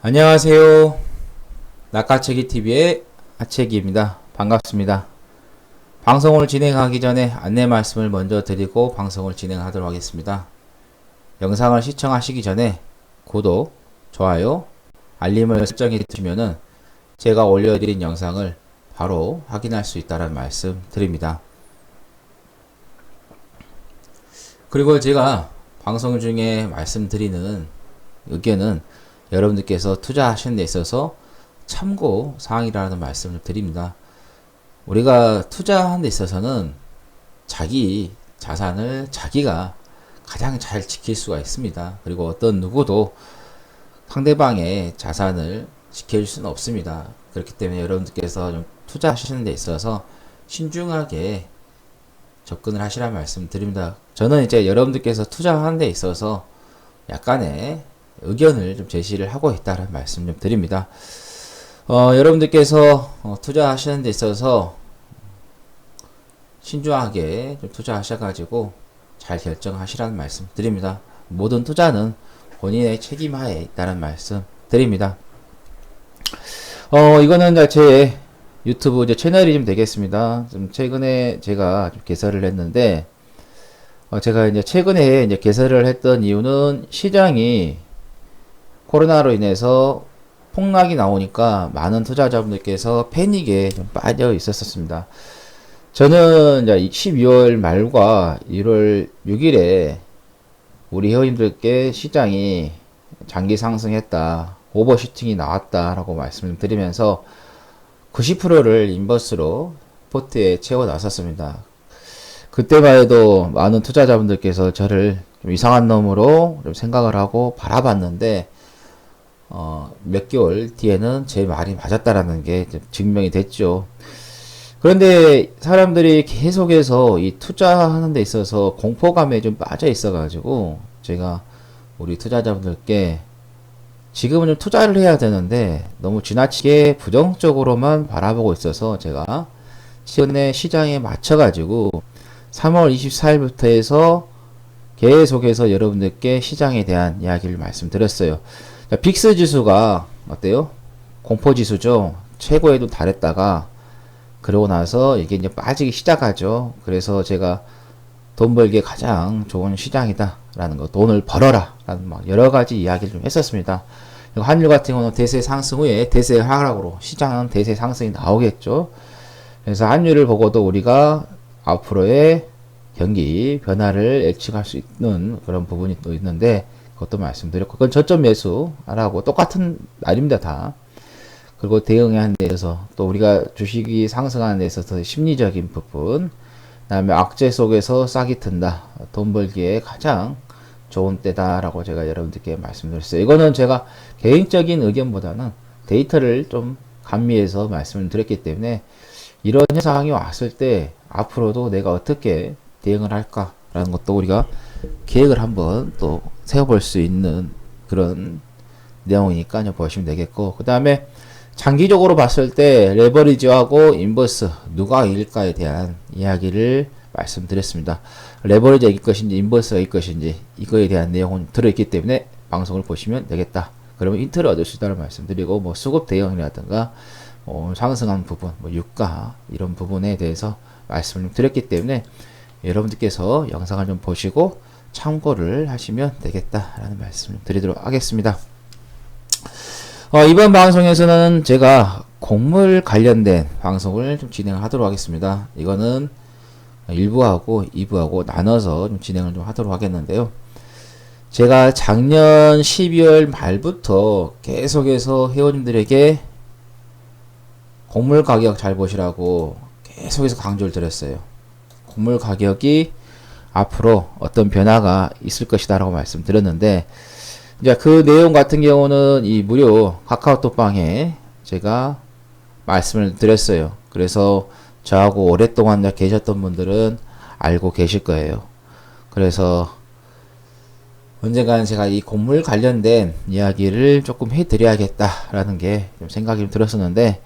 안녕하세요. 낙하채기TV의 하채기입니다. 반갑습니다. 방송을 진행하기 전에 안내 말씀을 먼저 드리고 방송을 진행하도록 하겠습니다. 영상을 시청하시기 전에 구독, 좋아요, 알림을 설정해 주시면은 제가 올려드린 영상을 바로 확인할 수 있다는 말씀 드립니다. 그리고 제가 방송 중에 말씀드리는 의견은 여러분들께서 투자하시는 데 있어서 참고 사항이라는 말씀을 드립니다. 우리가 투자하는 데 있어서는 자기 자산을 자기가 가장 잘 지킬 수가 있습니다. 그리고 어떤 누구도 상대방의 자산을 지킬 수는 없습니다. 그렇기 때문에 여러분들께서 좀 투자하시는 데 있어서 신중하게 접근을 하시라는 말씀 드립니다. 저는 이제 여러분들께서 투자하는 데 있어서 약간의 의견을 좀 제시를 하고 있다는 말씀 좀 드립니다. 여러분들께서 투자하시는 데 있어서 신중하게 좀 투자하셔가지고 잘 결정하시라는 말씀 드립니다. 모든 투자는 본인의 책임하에 있다는 말씀 드립니다. 이거는 제 유튜브 이제 채널이 좀 되겠습니다. 좀 최근에 제가 좀 개설을 했는데, 제가 이제 최근에 이제 개설을 했던 이유는 시장이 코로나로 인해서 폭락이 나오니까 많은 투자자분들께서 패닉에 좀 빠져 있었습니다. 저는 이제 12월 말과 1월 6일에 우리 회원님들께 시장이 장기 상승했다, 오버슈팅이 나왔다라고 말씀을 드리면서 90%를 인버스로 포트에 채워 놨었습니다. 그때만 해도 많은 투자자분들께서 저를 좀 이상한 놈으로 좀 생각을 하고 바라봤는데, 몇 개월 뒤에는 제 말이 맞았다라는 게 증명이 됐죠. 그런데 사람들이 계속해서 이 투자하는 데 있어서 공포감에 좀 빠져 있어가지고 제가 우리 투자자분들께 지금은 좀 투자를 해야 되는데 너무 지나치게 부정적으로만 바라보고 있어서 제가 최근에 시장에 맞춰가지고 3월 24일부터 해서 계속해서 여러분들께 시장에 대한 이야기를 말씀드렸어요. 빅스 지수가 어때요? 공포 지수죠. 최고에도 달했다가 그러고 나서 이게 이제 빠지기 시작하죠. 그래서 제가 돈 벌기에 가장 좋은 시장이다 라는 거, 돈을 벌어라 라는 막 여러 가지 이야기를 좀 했었습니다. 환율 같은 경우는 대세 상승 후에 대세 하락으로 시장은 대세 상승이 나오겠죠. 그래서 환율을 보고도 우리가 앞으로의 경기 변화를 예측할 수 있는 그런 부분이 또 있는데, 그것도 말씀드렸고, 그건 저점 매수하라고 똑같은 말입니다, 다. 그리고 대응하는 데 있어서 또 우리가 주식이 상승하는 데 있어서 심리적인 부분, 그 다음에 악재 속에서 싹이 튼다, 돈 벌기에 가장 좋은 때다라고 제가 여러분들께 말씀드렸어요. 이거는 제가 개인적인 의견보다는 데이터를 좀 감미해서 말씀을 드렸기 때문에 이런 현상이 왔을 때 앞으로도 내가 어떻게 대응을 할까라는 것도 우리가 계획을 한번 또 세워볼 수 있는 그런 내용이니까 보시면 되겠고, 그 다음에 장기적으로 봤을 때 레버리지하고 인버스 누가 이길까에 대한 이야기를 말씀드렸습니다. 레버리지가 이길 것인지 인버스가 이길 것인지 이거에 대한 내용은 들어있기 때문에 방송을 보시면 되겠다. 그러면 힌트를 얻을 수 있다는 말씀드리고, 뭐 수급 대응이라든가 상승한 부분, 유가 이런 부분에 대해서 말씀을 드렸기 때문에 여러분들께서 영상을 좀 보시고 참고를 하시면 되겠다라는 말씀을 드리도록 하겠습니다. 이번 방송에서는 제가 곡물 관련된 방송을 좀 진행하도록 하겠습니다. 이거는 1부하고 2부하고 나눠서 좀 진행을 좀 하도록 하겠는데요. 제가 작년 12월 말부터 계속해서 회원님들에게 곡물 가격 잘 보시라고 계속해서 강조를 드렸어요. 곡물 가격이 앞으로 어떤 변화가 있을 것이다 라고 말씀드렸는데, 이제 그 내용 같은 경우는 이 무료 카카오톡방에 제가 말씀을 드렸어요. 그래서 저하고 오랫동안 계셨던 분들은 알고 계실 거예요. 그래서 언젠가는 제가 이 곡물 관련된 이야기를 조금 해드려야겠다라는 게 좀 생각이 좀 들었었는데,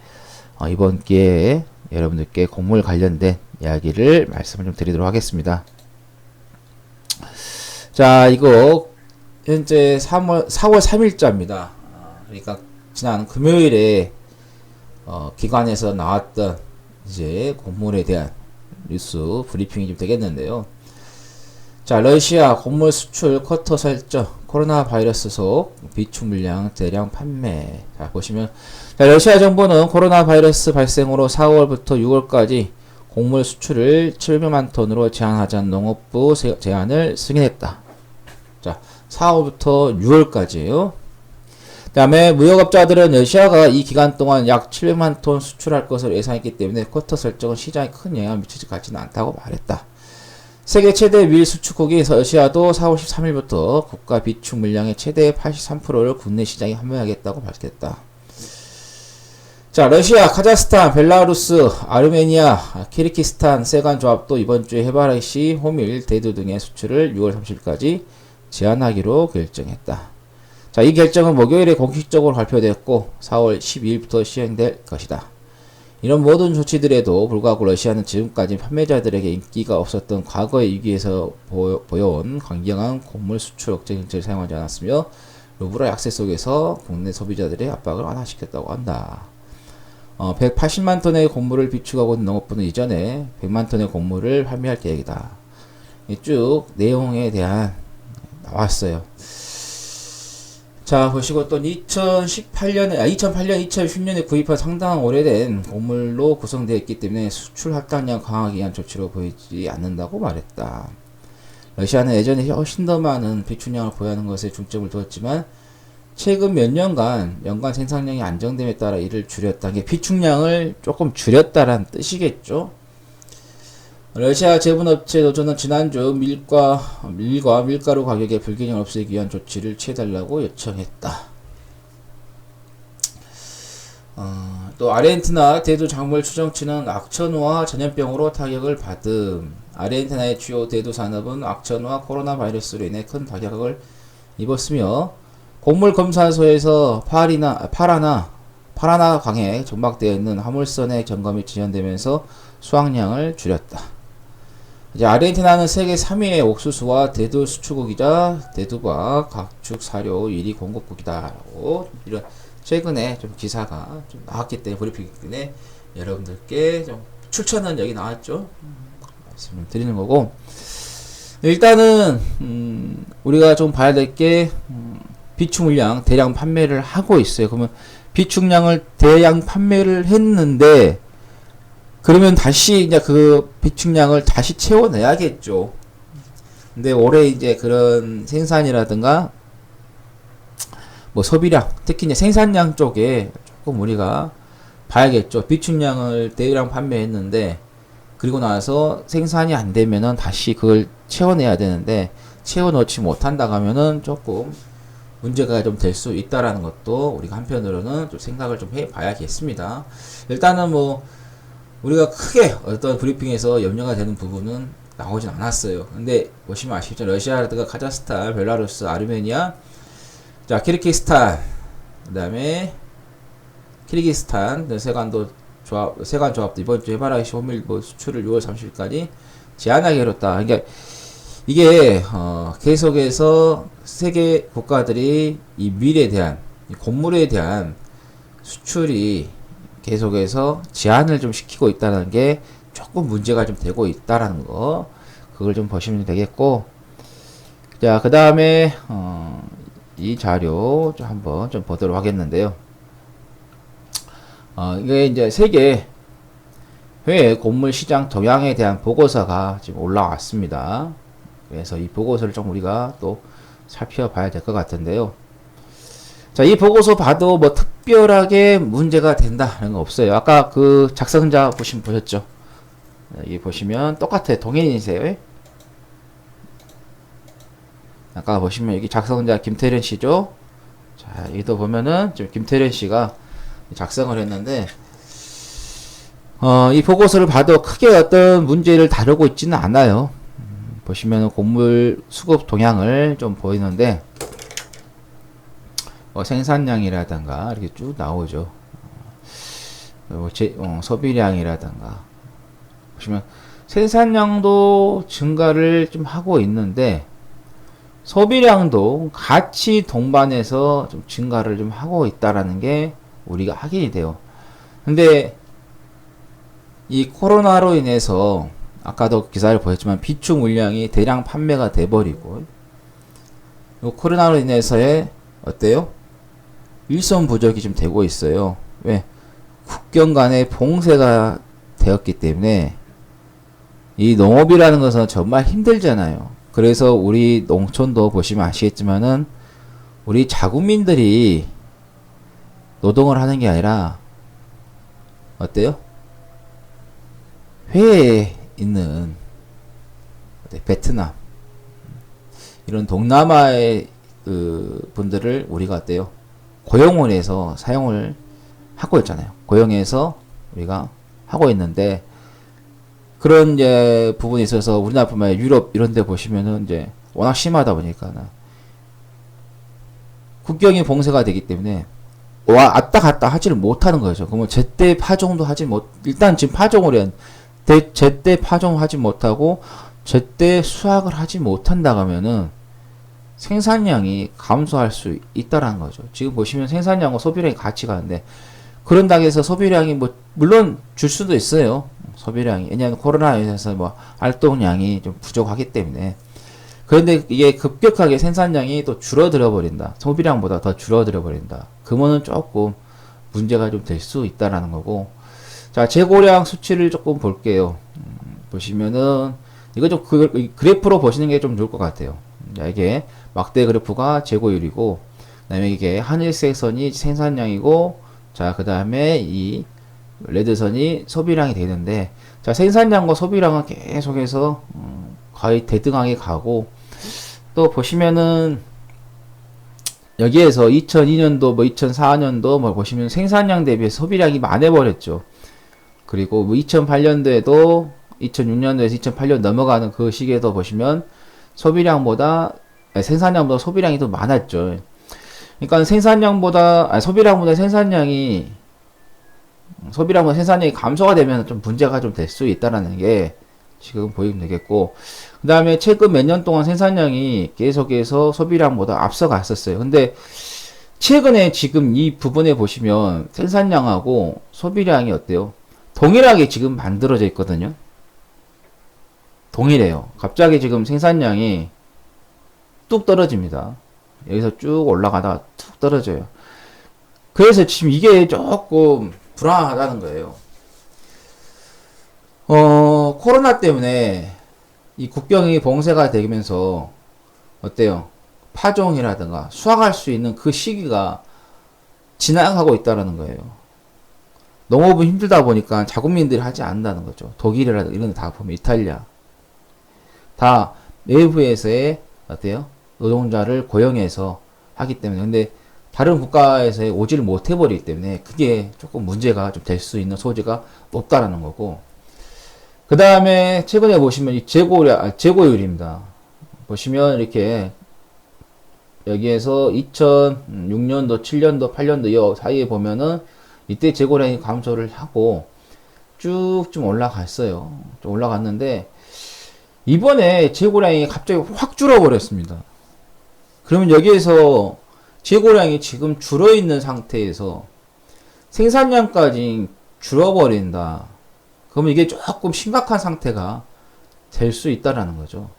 이번 기회에 여러분들께 곡물 관련된 이야기를 말씀을 좀 드리도록 하겠습니다. 자, 이거 현재 4월 3일자입니다. 그러니까 지난 금요일에 기관에서 나왔던 이제 곡물에 대한 뉴스 브리핑이 좀 되겠는데요. 자, 러시아 곡물 수출 쿼터 설정, 코로나 바이러스 속 비축 물량 대량 판매. 자, 보시면, 자, 러시아 정부는 코로나 바이러스 발생으로 4월부터 6월까지 곡물 수출을 700만 톤으로 제한하자는 농업부 제안을 승인했다. 자, 4월부터 6월까지예요. 그 다음에 무역업자들은 러시아가 이 기간 동안 약 700만 톤 수출할 것으로 예상했기 때문에 쿼터 설정은 시장에 큰 영향을 미치지 같지는 않다고 말했다. 세계 최대 밀 수출국인 러시아도 4월 13일부터 국가 비축 물량의 최대 83%를 국내 시장에 판매하겠다고 밝혔다. 자, 러시아, 카자흐스탄, 벨라루스, 아르메니아, 키르기스탄 세관 조합도 이번 주에 해바라기, 호밀, 대두 등의 수출을 6월 30일까지 제한하기로 결정했다. 자, 이 결정은 목요일에 공식적으로 발표됐고 4월 12일부터 시행될 것이다. 이런 모든 조치들에도 불구하고 러시아는 지금까지 판매자들에게 인기가 없었던 과거의 위기에서 보여온 강경한 곡물 수출 억제 정책을 사용하지 않았으며 루블의 약세 속에서 국내 소비자들의 압박을 완화시켰다고 한다. 180만 톤의 곡물을 비축하고 있는 농업부는 이전에 100만 톤의 곡물을 판매할 계획이다. 쭉 내용에 대한 나왔어요. 자, 보시고 또 2008년, 2010년에 구입한 상당한 오래된 곡물로 구성되어 있기 때문에 수출 할당량 강화하기 위한 조치로 보이지 않는다고 말했다. 러시아는 예전에 훨씬 더 많은 비축량을 보유하는 것에 중점을 두었지만 최근 몇 년간 연간 생산량이 안정됨에 따라 이를 줄였다. 이게 비축량을 조금 줄였다라는 뜻이겠죠. 러시아 제분업체 노조는 지난주 밀과 밀가루 가격의 불균형을 없애기 위한 조치를 취해달라고 요청했다. 또 아르헨티나 대두 작물 추정치는 악천후와 전염병으로 타격을 받음. 아르헨티나의 주요 대두 산업은 악천후와 코로나 바이러스로 인해 큰 타격을 입었으며 곡물 검사소에서 파라나 강에 정박되어 있는 화물선의 점검이 지연되면서 수확량을 줄였다. 이제 아르헨티나는 세계 3위의 옥수수와 대두 수출국이자 대두과 가축 사료 1위 공급국이다라고 이런 최근에 좀 기사가 좀 나왔기 때문에 브리핑 때문에 여러분들께 좀 추천은 여기 나왔죠. 말씀을 드리는 거고 일단은 우리가 좀 봐야 될 게 비축 물량 대량 판매를 하고 있어요. 그러면 비축량을 대량 판매를 했는데 그러면 다시 이제 그 비축량을 다시 채워내야겠죠. 근데 올해 이제 그런 생산이라든가 뭐 소비량, 특히 이제 생산량 쪽에 조금 우리가 봐야겠죠. 비축량을 대량 판매했는데 그리고 나서 생산이 안 되면은 다시 그걸 채워내야 되는데 채워넣지 못한다 하면은 조금 문제가 좀 될 수 있다라는 것도 우리가 한편으로는 좀 생각을 좀 해봐야겠습니다. 일단은 뭐 우리가 크게 어떤 브리핑에서 염려가 되는 부분은 나오진 않았어요. 근데 보시면 아시겠죠? 러시아라든가 카자흐스탄, 벨라루스, 아르메니아, 자 키르기스탄, 그 다음에 키르기스탄 세관 조합도 이번 주 해바라기 호밀 수출을 6월 30일까지 제한하기로 했다. 그러니까 이게 계속해서 세계 국가들이 이 밀에 대한 이 곡물에 대한 수출이 계속해서 제한을 좀 시키고 있다는 게 조금 문제가 좀 되고 있다라는 거 그걸 좀 보시면 되겠고 자 그 다음에 이 자료 좀 한번 좀 보도록 하겠는데요. 이게 이제 세계 해외 곡물 시장 동향에 대한 보고서가 지금 올라왔습니다. 그래서 이 보고서를 좀 우리가 또 살펴봐야 될 것 같은데요. 자, 이 보고서 봐도 뭐 특별하게 문제가 된다는 거 없어요. 아까 그 작성자 보셨죠? 여기 보시면 똑같아요. 동일인이세요. 아까 보시면 여기 작성자 김태련 씨죠? 자, 여기도 보면은 지금 김태련 씨가 작성을 했는데, 이 보고서를 봐도 크게 어떤 문제를 다루고 있지는 않아요. 보시면 곡물 수급 동향을 좀 보이는데, 생산량이라든가 이렇게 쭉 나오죠. 소비량이라든가 보시면 생산량도 증가를 좀 하고 있는데 소비량도 같이 동반해서 좀 증가를 좀 하고 있다라는 게 우리가 확인이 돼요. 근데 이 코로나로 인해서 아까도 기사를 보였지만 비축 물량이 대량 판매가 돼버리고 코로나로 인해서의 어때요? 일손 부족이 좀 되고 있어요. 왜? 국경 간의 봉쇄가 되었기 때문에 이 농업이라는 것은 정말 힘들잖아요. 그래서 우리 농촌도 보시면 아시겠지만은 우리 자국민들이 노동을 하는 게 아니라 어때요? 회에 있는 베트남 이런 동남아의 그 분들을 우리가 어때요? 고용을 해서 사용을 하고 있잖아요. 고용해서 우리가 하고 있는데 그런 이제 부분에 있어서 우리나라뿐만 아니라 유럽 이런 데 보시면은 이제 워낙 심하다 보니까 국경이 봉쇄가 되기 때문에 왔다 갔다 하지를 못하는 거죠. 그러면 제때 파종도 하지 못, 일단 지금 파종을 제때 파종하지 못하고 제때 수확을 하지 못한다 하면은 생산량이 감소할 수 있다라는 거죠. 지금 보시면 생산량과 소비량이 같이 가는데 그런다고 해서 소비량이 뭐 물론 줄 수도 있어요. 소비량이 왜냐하면 코로나에 의해서 뭐 활동량이 좀 부족하기 때문에 그런데 이게 급격하게 생산량이 또 줄어들어 버린다. 소비량보다 더 줄어들어 버린다. 그러면은 조금 문제가 좀 될 수 있다라는 거고. 자, 재고량 수치를 조금 볼게요. 보시면은 이거 좀 그래프로 보시는 게 좀 좋을 것 같아요. 자, 이게 막대 그래프가 재고율이고 그다음에 이게 하늘색 선이 생산량이고 자, 그다음에 이 레드선이 소비량이 되는데 자, 생산량과 소비량은 계속해서 거의 대등하게 가고 또 보시면은 여기에서 2002년도 뭐 2004년도 뭐 보시면 생산량 대비해서 소비량이 많아버렸죠. 그리고 뭐 2008년도에도 2006년도에서 2008년 넘어가는 그 시기에도 보시면 소비량보다 생산량보다 소비량이 더 많았죠. 그러니까 소비량보다 생산량이 감소가 되면 좀 문제가 좀 될 수 있다라는 게 지금 보이면 되겠고 그 다음에 최근 몇 년 동안 생산량이 계속해서 소비량보다 앞서갔었어요. 근데 최근에 지금 이 부분에 보시면 생산량하고 소비량이 어때요? 동일하게 지금 만들어져 있거든요. 동일해요. 갑자기 지금 생산량이 뚝 떨어집니다. 여기서 쭉 올라가다가 툭 떨어져요. 그래서 지금 이게 조금 불안하다는 거예요. 코로나 때문에 이 국경이 봉쇄가 되면서 어때요? 파종이라든가 수확할 수 있는 그 시기가 지나가고 있다는 거예요. 농업은 힘들다 보니까 자국민들이 하지 않는다는 거죠. 독일이라든가 이런 데 다 보면 이탈리아 다 외부에서의 어때요? 노동자를 고용해서 하기 때문에 근데 다른 국가에서 오지를 못해 버리기 때문에 그게 조금 문제가 좀 될 수 있는 소지가 높다라는 거고 그 다음에 최근에 보시면 이 재고율입니다. 보시면 이렇게 여기에서 2006년도, 7년도, 8년도 이 사이에 보면은 이때 재고량이 감소를 하고 쭉 좀 올라갔어요. 좀 올라갔는데 이번에 재고량이 갑자기 확 줄어버렸습니다. 그러면 여기에서 재고량이 지금 줄어있는 상태에서 생산량까지 줄어버린다. 그러면 이게 조금 심각한 상태가 될 수 있다라는 거죠.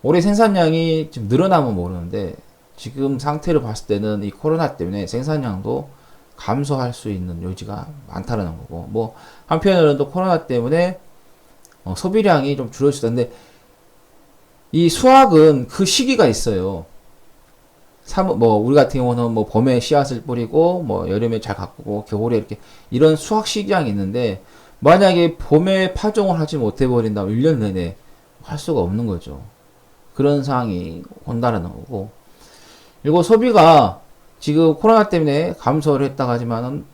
올해 생산량이 지금 늘어나면 모르는데 지금 상태를 봤을 때는 이 코로나 때문에 생산량도 감소할 수 있는 요지가 많다라는 거고 뭐 한편으로는 또 코로나 때문에 소비량이 좀 줄어들 수 있는데 이 수확은 그 시기가 있어요. 뭐 우리 같은 경우는 뭐 봄에 씨앗을 뿌리고 뭐 여름에 잘 가꾸고 겨울에 이렇게 이런 수확 시기가 있는데 만약에 봄에 파종을 하지 못해 버린다면 1년 내내 할 수가 없는 거죠. 그런 상황이 온다는 거고 그리고 소비가 지금 코로나 때문에 감소를 했다고 하지만은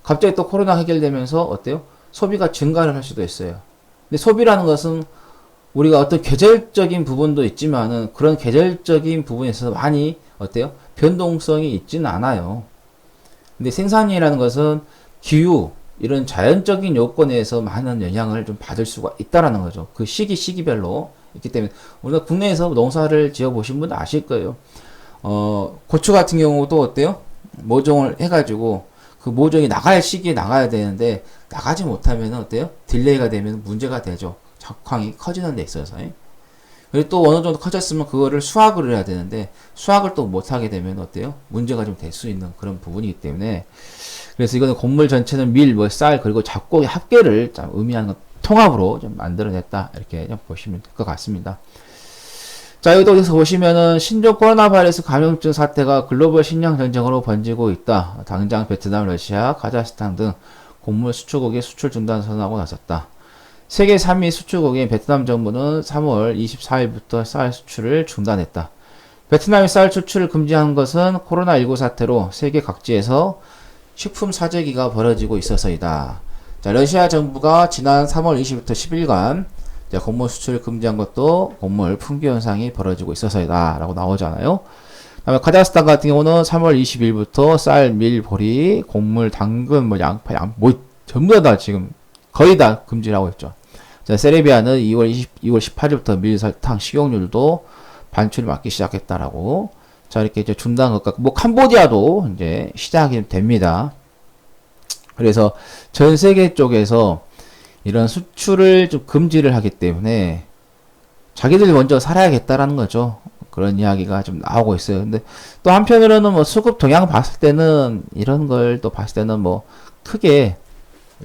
갑자기 또 코로나 해결되면서 어때요? 소비가 증가를 할 수도 있어요. 근데 소비라는 것은 우리가 어떤 계절적인 부분도 있지만은 그런 계절적인 부분에 있어서 많이 어때요? 변동성이 있지는 않아요. 근데 생산이라는 것은 기후, 이런 자연적인 요건에서 많은 영향을 좀 받을 수가 있다라는 거죠. 그 시기별로 있기 때문에 우리가 국내에서 농사를 지어 보신 분은 아실 거예요. 고추 같은 경우도 어때요? 모종을 해가지고 그 모종이 나갈 시기에 나가야 되는데 나가지 못하면 어때요? 딜레이가 되면 문제가 되죠. 작황이 커지는 데 있어서. 그리고 또 어느 정도 커졌으면 그거를 수확을 해야 되는데 수확을 또 못하게 되면 어때요? 문제가 좀 될 수 있는 그런 부분이기 때문에 그래서 이거는 곡물 전체는 밀, 뭐 쌀, 그리고 잡곡의 합계를 좀 의미하는 통합으로 좀 만들어냈다. 이렇게 좀 보시면 될 것 같습니다. 자, 여기서 보시면은 신종 코로나 바이러스 감염증 사태가 글로벌 식량 전쟁으로 번지고 있다. 당장 베트남, 러시아, 카자흐스탄 등 곡물 수출국의 수출 중단 선언하고 나섰다. 세계 3위 수출국인 베트남 정부는 3월 24일부터 쌀 수출을 중단했다. 베트남이 쌀 수출을 금지한 것은 코로나19 사태로 세계 각지에서 식품 사재기가 벌어지고 있어서이다. 자, 러시아 정부가 지난 3월 20일부터 10일간 곡물 수출을 금지한 것도 곡물 품귀 현상이 벌어지고 있어서이다 라고 나오잖아요. 다음에 카자흐스탄 같은 경우는 3월 20일부터 쌀, 밀, 보리, 곡물, 당근, 뭐 양파, 뭐 전부 다 지금 거의 다 금지를 하고 있죠. 자, 세르비아는 2월 18일부터 밀, 설탕, 식용유도 반출을 막기 시작했다라고. 자, 이렇게 이제 중단 것과 뭐 캄보디아도 이제 시작이 됩니다. 그래서 전 세계 쪽에서 이런 수출을 좀 금지를 하기 때문에 자기들이 먼저 살아야겠다라는 거죠. 그런 이야기가 좀 나오고 있어요. 근데 또 한편으로는 뭐 수급 동향 봤을 때는 이런 걸 또 봤을 때는 뭐 크게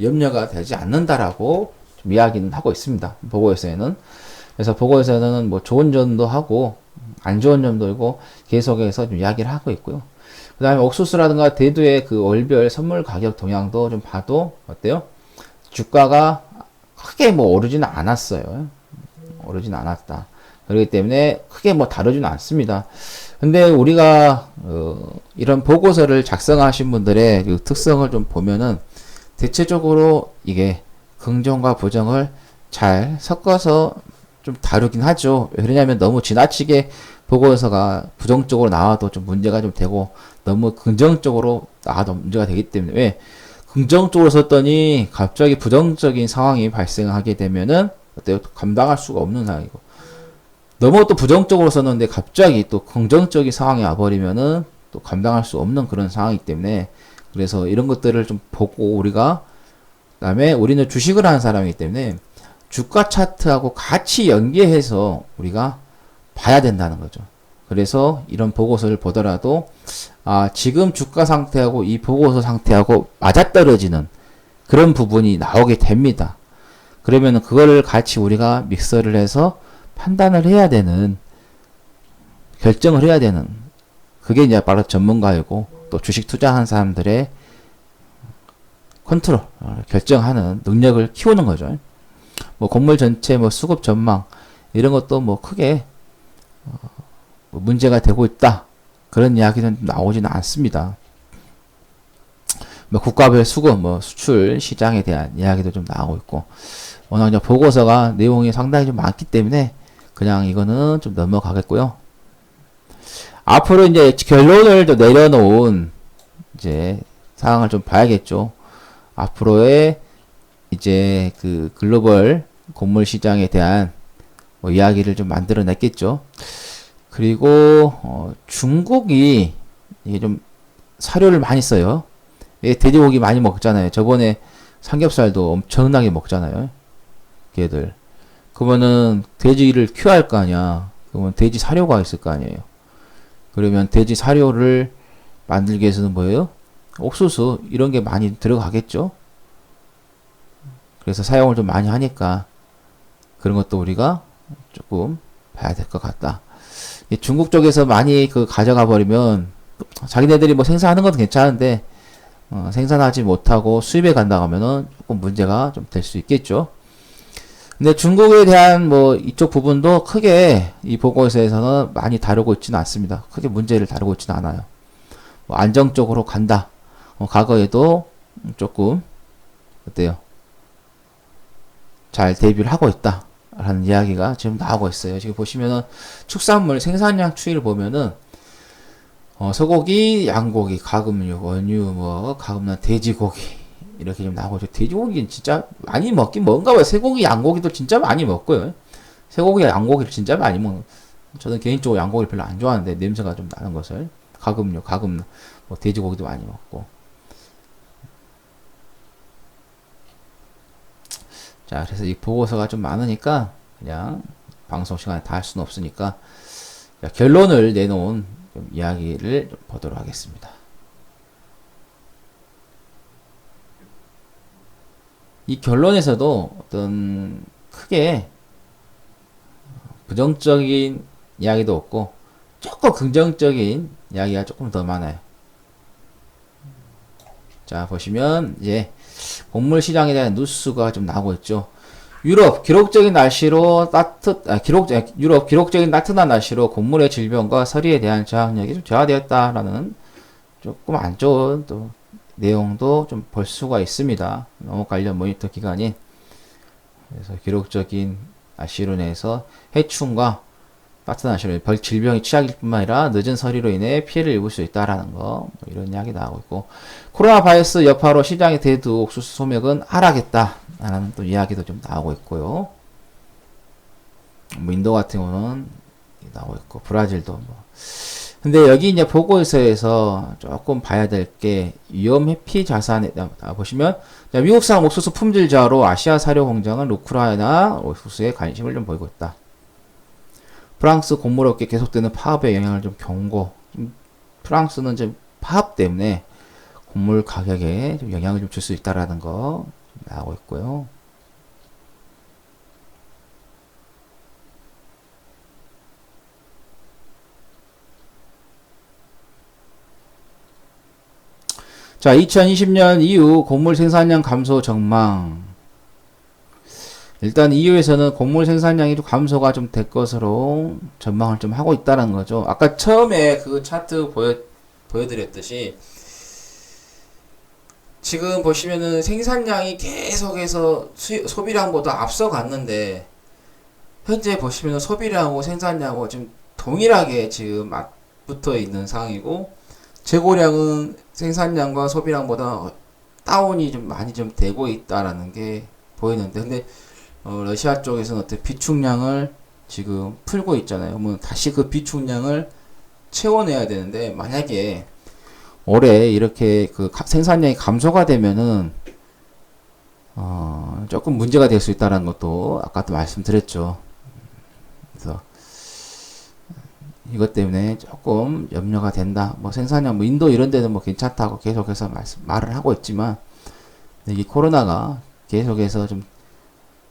염려가 되지 않는다라고 좀 이야기는 하고 있습니다. 보고에서는. 그래서 보고에서는 뭐 좋은 점도 하고 안 좋은 점도 있고 계속해서 좀 이야기를 하고 있고요. 그 다음에 옥수수라든가 대두의 그 월별 선물 가격 동향도 좀 봐도 어때요? 주가가 크게 뭐 오르지는 않았어요. 오르지는 않았다. 그렇기 때문에 크게 뭐 다르지는 않습니다. 근데 우리가 이런 보고서를 작성하신 분들의 그 특성을 좀 보면은 대체적으로 이게 긍정과 부정을 잘 섞어서 좀 다루긴 하죠. 왜냐하면 너무 지나치게 보고서가 부정적으로 나와도 좀 문제가 좀 되고 너무 긍정적으로 나와도 문제가 되기 때문에 왜 긍정적으로 썼더니 갑자기 부정적인 상황이 발생하게 되면은 어때요? 감당할 수가 없는 상황이고 너무 또 부정적으로 썼는데 갑자기 또 긍정적인 상황이 와버리면은 또 감당할 수 없는 그런 상황이기 때문에 그래서 이런 것들을 좀 보고 우리가 그다음에 우리는 주식을 하는 사람이기 때문에 주가 차트하고 같이 연계해서 우리가 봐야 된다는 거죠. 그래서 이런 보고서를 보더라도 지금 주가 상태하고 이 보고서 상태하고 맞아떨어지는 그런 부분이 나오게 됩니다. 그러면 그거를 같이 우리가 믹서를 해서 판단을 해야 되는 결정을 해야 되는 그게 이제 바로 전문가이고 또 주식 투자하는 사람들의 컨트롤 결정하는 능력을 키우는 거죠. 뭐 곡물 전체 뭐 수급 전망 이런 것도 뭐 크게 뭐 문제가 되고 있다 그런 이야기는 나오지는 않습니다. 뭐 국가별 수급 뭐 수출 시장에 대한 이야기도 좀 나오고 있고 워낙 이제 보고서가 내용이 상당히 좀 많기 때문에 그냥 이거는 좀 넘어가겠고요. 앞으로 이제 결론을 좀 내려놓은 이제 상황을 좀 봐야겠죠. 앞으로의 이제 그 글로벌 곡물 시장에 대한 뭐 이야기를 좀 만들어냈겠죠. 그리고 중국이 이게 좀 사료를 많이 써요. 돼지고기 많이 먹잖아요. 저번에 삼겹살도 엄청나게 먹잖아요. 걔들. 그러면은 돼지를 키워야 할 거 아니야. 그러면 돼지 사료가 있을 거 아니에요. 그러면 돼지 사료를 만들기 위해서는 뭐예요? 옥수수 이런 게 많이 들어가겠죠. 그래서 사용을 좀 많이 하니까 그런 것도 우리가 조금 봐야 될 것 같다. 중국 쪽에서 많이 그 가져가 버리면 자기네들이 뭐 생산하는 건 괜찮은데 생산하지 못하고 수입에 간다 하면은 조금 문제가 좀 될 수 있겠죠. 근데 중국에 대한 뭐 이쪽 부분도 크게 이 보고서에서는 많이 다루고 있지는 않습니다. 크게 문제를 다루고 있지는 않아요. 뭐 안정적으로 간다. 과거에도 조금 어때요? 잘 대비를 하고 있다. 라는 이야기가 지금 나오고 있어요. 지금 보시면은 축산물 생산량 추이를 보면은 소고기, 양고기, 가금육, 원유, 뭐 가금난 돼지고기 이렇게 좀 나오고 있죠. 돼지고기는 진짜 많이 먹긴 먹은가 봐요. 쇠고기, 양고기도 진짜 많이 먹고요. 쇠고기, 양고기를 진짜 많이 먹는. 저는 개인적으로 양고기를 별로 안 좋아하는데 냄새가 좀 나는 것을 가끔 뭐 돼지고기도 많이 먹고. 자, 그래서 이 보고서가 좀 많으니까 그냥 방송 시간에 다 할 수는 없으니까 결론을 내놓은 좀 이야기를 좀 보도록 하겠습니다. 이 결론에서도 어떤 크게 부정적인 이야기도 없고 조금 긍정적인 이야기가 조금 더 많아요. 자, 보시면 이제 곡물 시장에 대한 뉴스가 좀 나오고 있죠. 유럽 기록적인 날씨로 유럽 기록적인 따뜻한 날씨로 곡물의 질병과 서리에 대한 저항력이 좀 저하되었다라는 조금 안 좋은 또 내용도 좀 볼 수가 있습니다. 농업 관련 모니터 기관인. 그래서 기록적인 날씨로 인해서 해충과 따뜻한 날씨로 질병이 취약일 뿐만 아니라 늦은 서리로 인해 피해를 입을 수 있다라는 거, 뭐 이런 이야기 나오고 있고, 코로나 바이러스 여파로 시장의 대두 옥수수 소맥은 하락했다라는 또 이야기도 좀 나오고 있고요. 뭐 인도 같은 경우는 나오고 있고, 브라질도 뭐. 근데 여기 이제 보고서에서 조금 봐야 될 게 위험 회피 자산에 보시면 미국산 옥수수 품질 저하로 아시아 사료 공장은 우크라이나 옥수수에 관심을 좀 보이고 있다. 프랑스 곡물업계 계속되는 파업의 영향을 좀 경고. 프랑스는 좀 파업 때문에 곡물 가격에 좀 영향을 좀 줄 수 있다라는 거 나오고 있고요. 자, 2020년 이후 곡물 생산량 감소 전망. 일단 EU에서는 곡물 생산량이 좀 감소가 좀 될 것으로 전망을 좀 하고 있다는 거죠. 아까 처음에 그 차트 보여드렸듯이 지금 보시면은 생산량이 계속해서 소비량보다 앞서갔는데 현재 보시면은 소비량하고 생산량하고 지금 동일하게 지금 맞붙어 있는 상황이고 재고량은 생산량과 소비량보다 다운이 좀 많이 좀 되고 있다라는 게 보이는데 근데 러시아 쪽에서는 어떤 비축량을 지금 풀고 있잖아요. 뭐 다시 그 비축량을 채워내야 되는데 만약에 올해 이렇게 그 생산량이 감소가 되면은 조금 문제가 될 수 있다는 것도 아까도 말씀드렸죠. 그래서 이것 때문에 조금 염려가 된다. 뭐 생산량, 뭐 인도 이런 데는 뭐 괜찮다고 계속해서 말을 하고 있지만 이 코로나가 계속해서 좀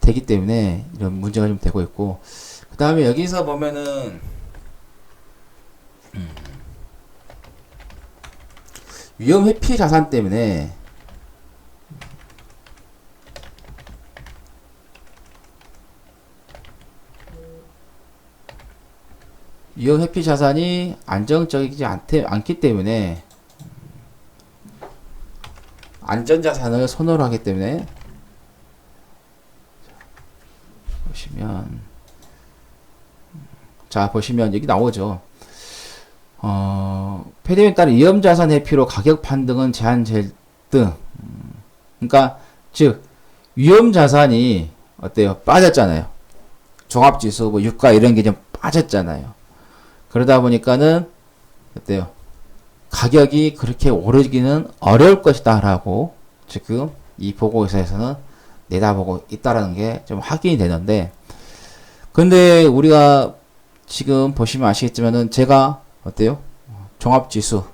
되기 때문에 이런 문제가 좀 되고 있고 그 다음에 여기서 보면은 위험 회피 자산 때문에 위험 회피 자산이 안정적이지 않기 때문에 안전자산을 선호를 하기 때문에 보시면 자 보시면 여기 나오죠. 폐렴에 따른 위험자산 회피로 가격 반등은 제한될 등. 그러니까 즉 위험자산이 어때요? 빠졌잖아요. 종합지수 뭐 유가 이런 게 좀 빠졌잖아요. 그러다 보니까는 어때요? 가격이 그렇게 오르기는 어려울 것이다 라고 지금 이 보고서에서는 내다보고 있다라는 게 좀 확인이 되는데 근데 우리가 지금 보시면 아시겠지만은 제가 어때요? 종합지수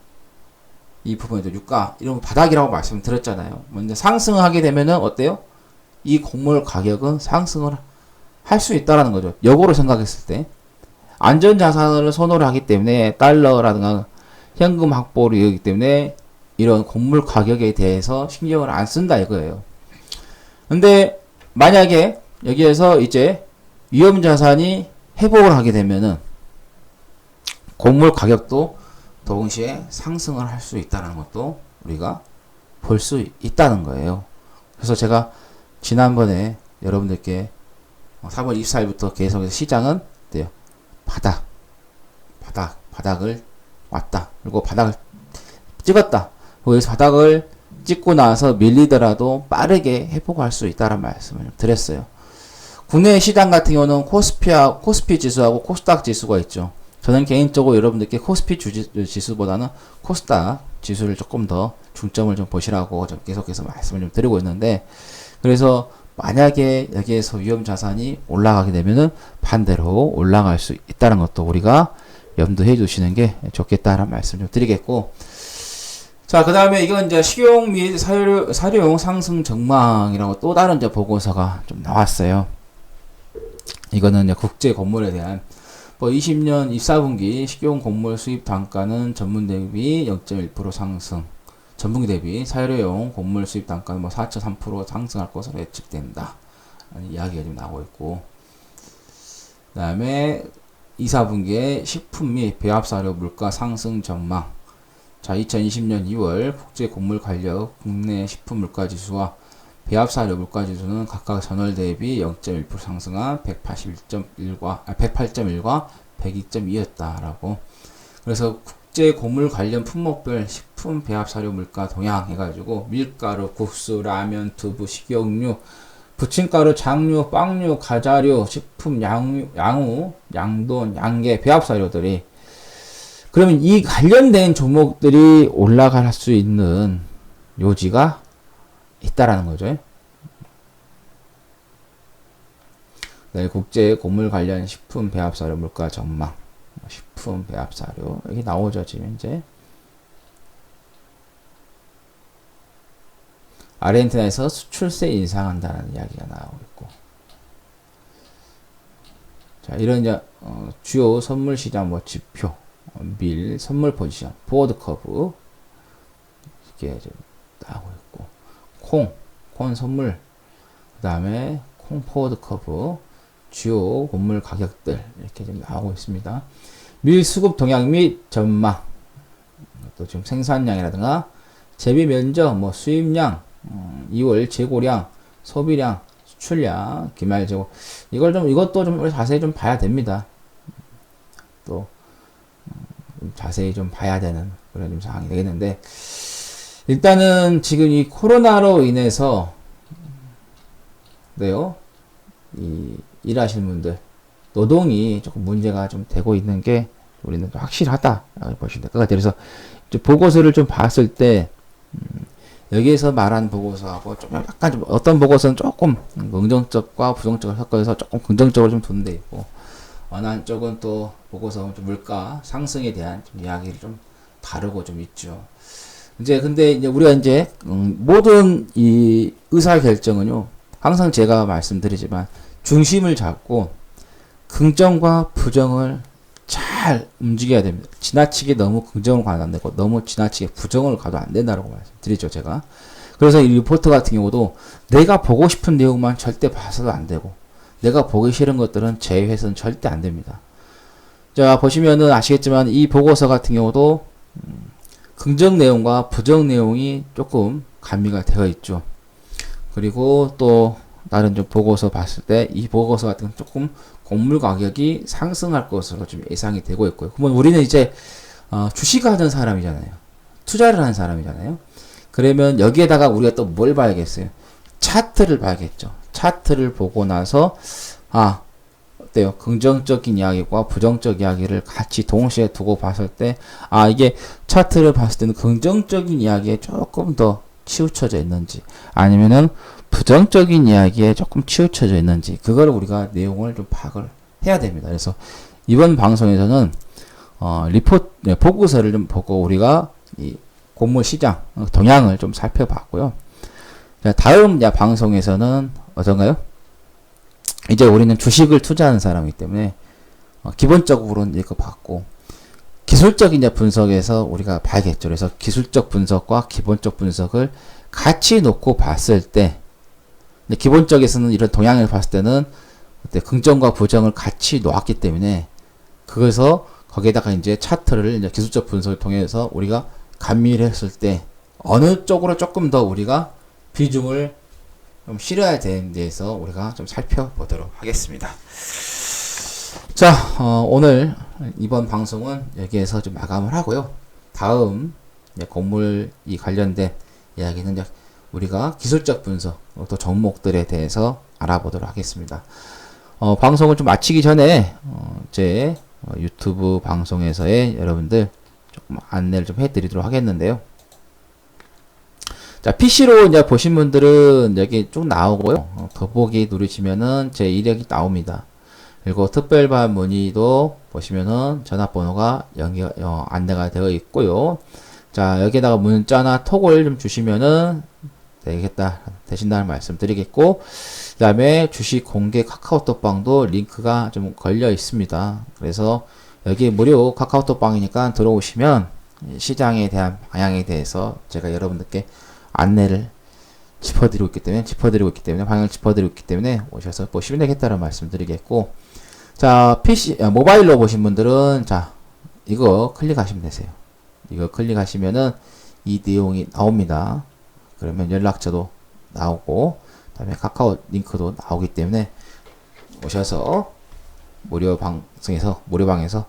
이 부분에도 유가 이런 거 바닥이라고 말씀드렸잖아요. 먼저 상승을 하게 되면은 어때요? 이 곡물 가격은 상승을 할 수 있다라는 거죠. 역으로 생각했을 때 안전자산을 선호를 하기 때문에 달러라든가 현금 확보를 이루기 때문에 이런 곡물 가격에 대해서 신경을 안 쓴다 이거예요. 근데 만약에 여기에서 이제 위험자산이 회복을 하게 되면은 곡물 가격도 동시에 상승을 할 수 있다는 것도 우리가 볼 수 있다는 거예요. 그래서 제가 지난번에 여러분들께 3월 24일부터 계속해서 시장은 어때요? 바닥을 왔다. 그리고 바닥을 찍었다. 여기서 바닥을 찍고 나서 밀리더라도 빠르게 회복할 수 있다는 말씀을 드렸어요. 국내 시장 같은 경우는 코스피 지수하고 코스닥 지수가 있죠. 저는 개인적으로 여러분들께 코스피 지수보다는 코스닥 지수를 조금 더 중점을 좀 보시라고 좀 계속해서 말씀을 좀 드리고 있는데, 그래서 만약에 여기에서 위험 자산이 올라가게 되면은 반대로 올라갈 수 있다는 것도 우리가 염두해 주시는 게 좋겠다라는 말씀 좀 드리겠고, 자, 그 다음에 이건 이제 식용 및 사료용 상승 전망이라고 또 다른 이제 보고서가 좀 나왔어요. 이거는 이제 국제 건물에 대한 20년 24분기 식용 건물 수입 단가는 전분 대비 0.1% 상승, 전분기 대비 사료용 건물 수입 단가는 4.3% 상승할 것으로 예측된다. 이야기가 좀 나오고 있고, 그 다음에 24분기에 식품 및 배합사료 물가 상승 전망. 자, 2020년 2월 국제 곡물 관련 국내 식품 물가 지수와 배합사료 물가 지수는 각각 전월 대비 0.1% 상승한 108.1과 102.2였다라고. 그래서 국제 곡물 관련 품목별 식품 배합사료 물가 동향 해가지고 밀가루, 국수, 라면, 두부, 식용유, 부침가루, 장류, 빵류, 과자류, 식품, 양우, 양돈, 양계, 배합사료들이, 그러면 이 관련된 종목들이 올라갈 수 있는 요지가 있다라는 거죠. 네, 국제 곡물 관련 식품 배합사료 물가 전망. 식품 배합사료. 여기 나오죠, 지금 이제. 아르헨티나에서 수출세 인상한다는 이야기가 나오고 있고. 자, 이런 이제, 주요 선물 시장 지표. 밀, 선물 포지션, 포워드 커브, 이렇게 좀 나오고 있고, 콩 선물, 그 다음에 콩 포워드 커브, 주요 곡물 가격들, 이렇게 좀 나오고 있습니다. 밀 수급 동향 및 전망, 또 지금 생산량이라든가, 재배 면적, 수입량, 2월 재고량, 소비량, 수출량, 기말 재고, 이것도 좀 자세히 좀 봐야 됩니다. 또, 자세히 좀 봐야 되는 그런 좀 상황이 되겠는데, 일단은 지금 이 코로나로 인해서 일하시는 분들 노동이 조금 문제가 좀 되고 있는 게 우리는 좀 확실하다 보시면 될 것 같아요. 그래서 보고서를 좀 봤을 때 여기에서 말한 보고서하고 좀 약간 좀 어떤 보고서는 조금 긍정적과 부정적을 섞어서 조금 긍정적으로 좀 둔 데 있고, 어느 한쪽은 또 보고서 좀 물가 상승에 대한 좀 이야기를 좀 다루고 좀 있죠. 근데 우리가 모든 이 의사 결정은요, 항상 제가 말씀드리지만 중심을 잡고 긍정과 부정을 잘 움직여야 됩니다. 지나치게 너무 긍정을 가도 안 되고 너무 지나치게 부정을 가도 안 된다고 말씀드리죠, 제가. 그래서 이 리포트 같은 경우도 내가 보고 싶은 내용만 절대 봐서도 안 되고, 내가 보기 싫은 것들은 제외해서는 절대 안 됩니다. 자, 보시면은 아시겠지만 이 보고서 같은 경우도 긍정 내용과 부정 내용이 조금 가미가 되어 있죠. 그리고 또 다른 좀 보고서 봤을 때 이 보고서 같은 경우는 조금 곡물 가격이 상승할 것으로 좀 예상이 되고 있고요. 그러면 우리는 이제 주식을 하는 사람이잖아요. 투자를 하는 사람이잖아요. 그러면 여기에다가 우리가 또 뭘 봐야겠어요? 차트를 봐야겠죠. 차트를 보고 나서 어때요? 긍정적인 이야기와 부정적 이야기를 같이 동시에 두고 봤을 때 이게 차트를 봤을 때는 긍정적인 이야기에 조금 더 치우쳐져 있는지, 아니면은 부정적인 이야기에 조금 치우쳐져 있는지, 그걸 우리가 내용을 좀 파악을 해야 됩니다. 그래서 이번 방송에서는 보고서를 좀 보고 우리가 이 곡물 시장 동향을 좀 살펴봤고요. 자, 다음 방송에서는 어떤가요? 이제 우리는 주식을 투자하는 사람이기 때문에 기본적으로는 이거 봤고, 기술적인 분석에서 우리가 봐야겠죠. 그래서 기술적 분석과 기본적 분석을 같이 놓고 봤을 때, 기본적에서는 이런 동향을 봤을 때는 긍정과 부정을 같이 놓았기 때문에, 그래서 거기에다가 차트를 기술적 분석을 통해서 우리가 가미를 했을 때 어느 쪽으로 조금 더 우리가 비중을 좀 실어야 되는 데에서 우리가 좀 살펴보도록 하겠습니다. 자, 오늘 이번 방송은 여기에서 좀 마감을 하고요. 다음 곡물 이 관련된 이야기는 우리가 기술적 분석 또 종목들에 대해서 알아보도록 하겠습니다. 방송을 좀 마치기 전에, 제 유튜브 방송에서의 여러분들 조금 안내를 좀 해드리도록 하겠는데요. 자, PC로 이제 보신 분들은 여기 쭉 나오고요. 더보기 누르시면은 제 이력이 나옵니다. 그리고 특별반 문의도 보시면은 전화번호가 안내가 되어 있고요. 자, 여기에다가 문자나 톡을 좀 주시면은 되신다는 말씀 드리겠고, 그 다음에 주식 공개 카카오톡방도 링크가 좀 걸려 있습니다. 그래서 여기 무료 카카오톡방이니까 들어오시면 시장에 대한 방향에 대해서 제가 여러분들께 안내를 짚어드리고 있기 때문에 방향을 짚어드리고 있기 때문에 오셔서 보시면 되겠다는 말씀 드리겠고, 자, 모바일로 보신 분들은, 자, 이거 클릭하시면 되세요. 이거 클릭하시면은 이 내용이 나옵니다. 그러면 연락처도 나오고, 그 다음에 카카오 링크도 나오기 때문에 오셔서 무료방에서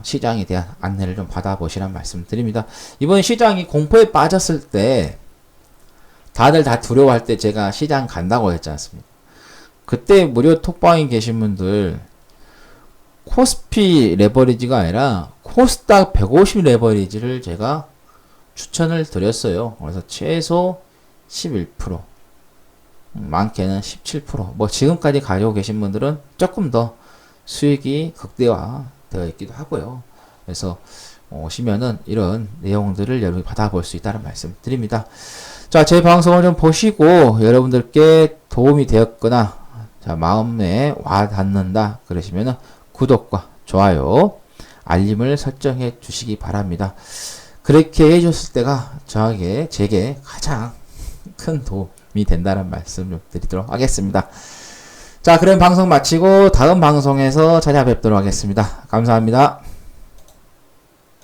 시장에 대한 안내를 좀 받아보시라는 말씀 드립니다. 이번 시장이 공포에 빠졌을 때, 다들 다 두려워할 때 제가 시장 간다고 했지 않습니까? 그때 무료 톡방에 계신 분들, 코스피 레버리지가 아니라 코스닥 150 레버리지를 제가 추천을 드렸어요. 그래서 최소 11%, 많게는 17%. 뭐 지금까지 가지고 계신 분들은 조금 더 수익이 극대화 되어 있기도 하고요. 그래서 오시면은 이런 내용들을 여러분이 받아볼 수 있다는 말씀 드립니다. 자, 제 방송을 좀 보시고 여러분들께 도움이 되었거나, 자, 마음에 와 닿는다 그러시면은 구독과 좋아요, 알림을 설정해 주시기 바랍니다. 그렇게 해줬을 때가 제게 가장 큰 도움이 된다는 말씀 좀 드리도록 하겠습니다. 자, 그럼 방송 마치고 다음 방송에서 찾아뵙도록 하겠습니다. 감사합니다.